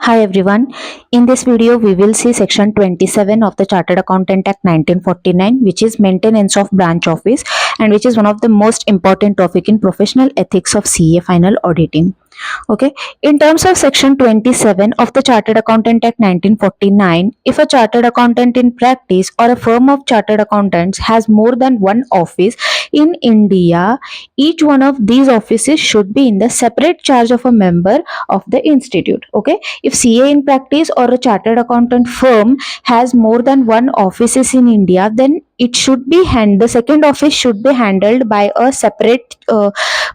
Hi everyone. In this video, we will see section 27 of the Chartered Accountant Act 1949, which is maintenance of branch office and which is one of the most important topic in professional ethics of CA final auditing. Okay, in terms of section 27 of the Chartered Accountant Act 1949, if a chartered accountant in practice or a firm of chartered accountants has more than one office in India, each one of these offices should be in the separate charge of a member of the institute. Okay, if CA in practice or a chartered accountant firm has more than one offices in India, then it should be the second office should be handled by a separate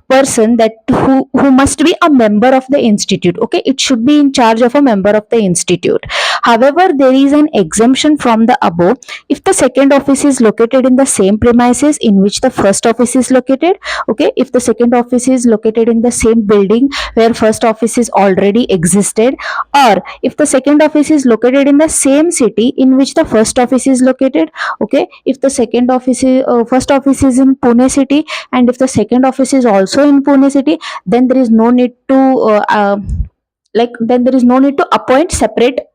person that who must be a member of the institute. Okay, it should be in charge of a member of the institute. However, there is an exemption from the above if the second office is located in the same premises in which the first office is located. Okay, if the second office is located in the same building where first office is already existed, or if the second office is located in the same city in which the first office is located. Okay, if the first office is in Pune city and if the second office is also in Pune city, then there is no need to appoint separate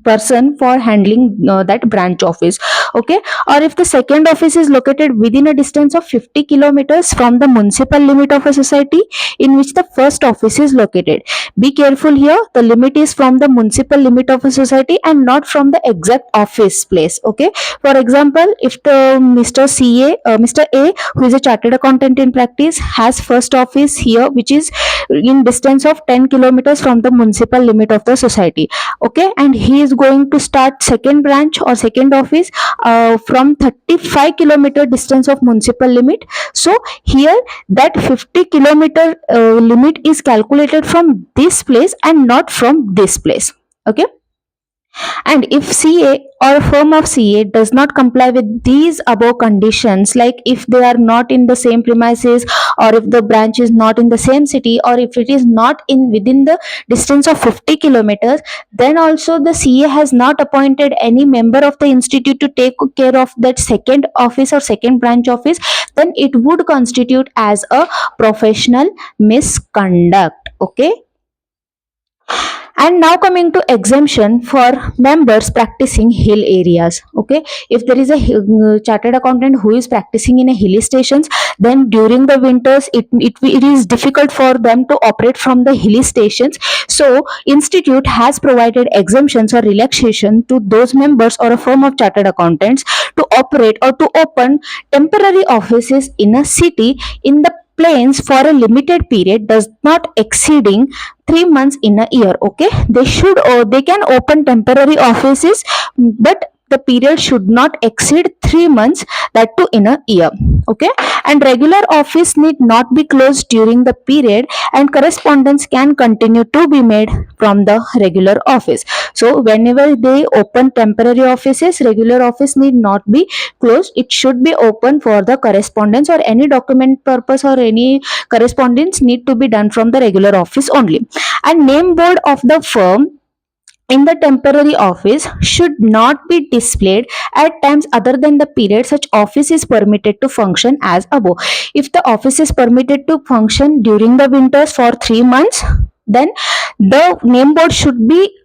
person for handling that branch office. Okay, or if the second office is located within a distance of 50 kilometers from the municipal limit of a society in which the first office is located. Be careful here, the limit is from the municipal limit of a society and not from the exact office place. Okay, for example, if the Mr. A, who is a chartered accountant in practice, has first office here which is in distance of 10 kilometers from the municipal limit of the society. Okay, and he is going to start second branch or second office from 35-kilometer distance of municipal limit. So here that 50-kilometer limit is calculated from this place and not from this place. Okay, and if CA or a firm of CA does not comply with these above conditions, like if they are not in the same premises, or if the branch is not in the same city, or if it is not in within the distance of 50 kilometers, then also the CA has not appointed any member of the institute to take care of that second office or second branch office, then it would constitute as a professional misconduct. Okay, and now coming to exemption for members practicing hill areas. Okay, if there is a chartered accountant who is practicing in a hilly stations, then during the winters it is difficult for them to operate from the hilly stations. So institute has provided exemptions or relaxation to those members or a firm of chartered accountants to operate or to open temporary offices in a city in the plains for a limited period does not exceeding 3 months in a year. Okay, they can open temporary offices, but the period should not exceed 3 months, that too in a year. Okay, and regular office need not be closed during the period, and correspondence can continue to be made from the regular office. So whenever they open temporary offices, regular office need not be closed. It should be open for the correspondence or any document purpose, or any correspondence need to be done from the regular office only. And name board of the firm in the temporary office should not be displayed at times other than the period such office is permitted to function as above. If the office is permitted to function during the winters for 3 months, then the name board should be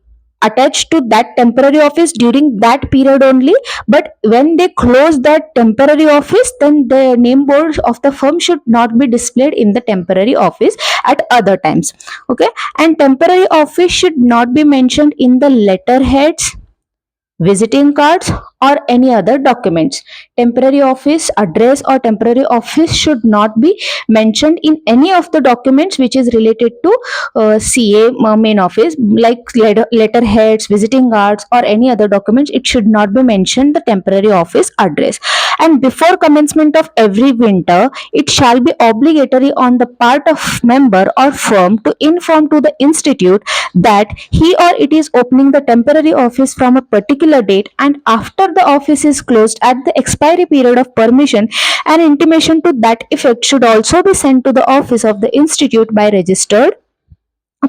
attached to that temporary office during that period only. But when they close that temporary office, then the name board of the firm should not be displayed in the temporary office at other times. Okay, and temporary office should not be mentioned in the letterheads, visiting cards, or any other documents. Temporary office address or temporary office should not be mentioned in any of the documents which is related to CA main office, like letterheads, visiting cards, or any other documents. It should not be mentioned the temporary office address. And before commencement of every winter, it shall be obligatory on the part of member or firm to inform to the institute that he or it is opening the temporary office from a particular date, and after the office is closed at the expiry period of permission, an intimation to that effect should also be sent to the office of the institute by registered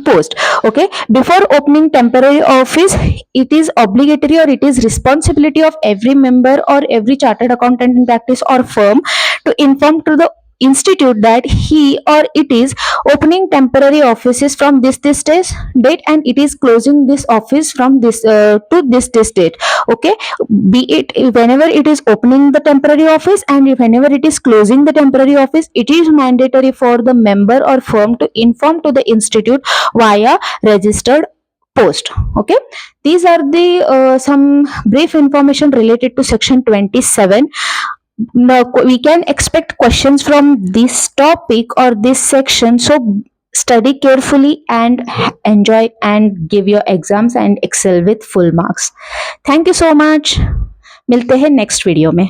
post. Okay, before opening temporary office, it is obligatory or it is responsibility of every member or every chartered accountant in practice or firm to inform to the institute that he or it is opening temporary offices from this date, and it is closing this office from this to this date. Okay, be it whenever it is opening the temporary office and whenever it is closing the temporary office, it is mandatory for the member or firm to inform to the institute via registered post. Okay, these are the some brief information related to section 27. Now we can expect questions from this topic or this section, so study carefully and enjoy and give your exams and excel with full marks. Thank you so much. मिलते हैं next video में.